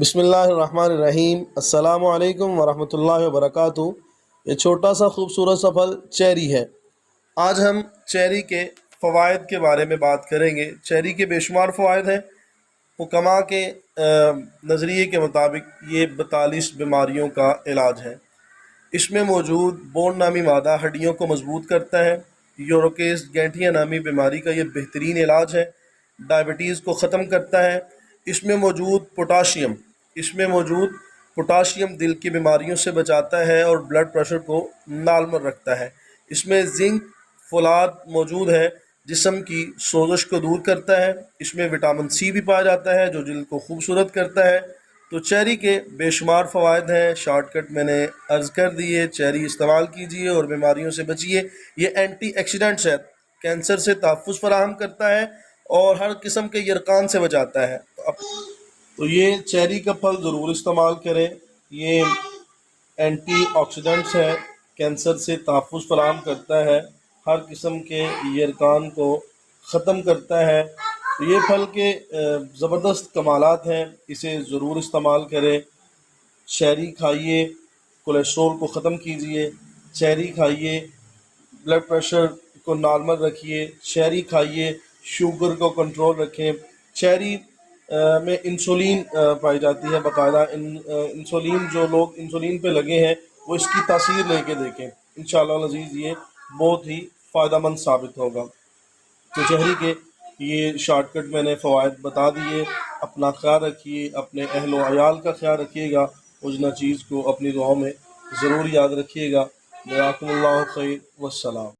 بسم اللہ الرحمن الرحیم۔ السلام علیکم ورحمۃ اللہ وبرکاتہ۔ یہ چھوٹا سا خوبصورت سا پھل چیری ہے۔ آج ہم چیری کے فوائد کے بارے میں بات کریں گے۔ چیری کے بے شمار فوائد ہیں۔ حکماء کے نظریے کے مطابق یہ 42 بیماریوں کا علاج ہے۔ اس میں موجود بون نامی مادہ ہڈیوں کو مضبوط کرتا ہے۔ یوروکیز گینٹھیا نامی بیماری کا یہ بہترین علاج ہے۔ ڈائبٹیز کو ختم کرتا ہے۔ اس میں موجود پوٹاشیم دل کی بیماریوں سے بچاتا ہے اور بلڈ پریشر کو نارمل رکھتا ہے۔ اس میں زنک فولاد موجود ہے، جسم کی سوزش کو دور کرتا ہے۔ اس میں وٹامن سی بھی پایا جاتا ہے جو جلد کو خوبصورت کرتا ہے۔ تو چیری کے بے شمار فوائد ہیں، شارٹ کٹ میں نے عرض کر دیے۔ چیری استعمال کیجئے اور بیماریوں سے بچیے۔ یہ اینٹی ایکسیڈنٹس ہے، کینسر سے تحفظ فراہم کرتا ہے اور ہر قسم کے یرقان سے بچاتا ہے۔ تو یہ چیری کا پھل ضرور استعمال کریں۔ یہ اینٹی آکسیڈنٹس ہے، کینسر سے تحفظ فراہم کرتا ہے، ہر قسم کے یرقان کو ختم کرتا ہے۔ یہ پھل کے زبردست کمالات ہیں، اسے ضرور استعمال کریں۔ چیری کھائیے، کولیسٹرول کو ختم کیجئے۔ چیری کھائیے، بلڈ پریشر کو نارمل رکھیے۔ چیری کھائیے، شوگر کو کنٹرول رکھیں۔ چیری میں انسولین پائی جاتی ہے باقاعدہ۔ انسولین، جو لوگ انسولین پہ لگے ہیں وہ اس کی تاثیر لے کے دیکھیں، انشاءاللہ العزیز یہ بہت ہی فائدہ مند ثابت ہوگا۔ تو چیری کے یہ شارٹ کٹ میں نے فوائد بتا دیے۔ اپنا خیال رکھیے، اپنے اہل و عیال کا خیال رکھیے گا۔ مجھنا چیز کو اپنی دعاؤں میں ضرور یاد رکھیے گا۔ جزاکم اللہ خیر، والسلام۔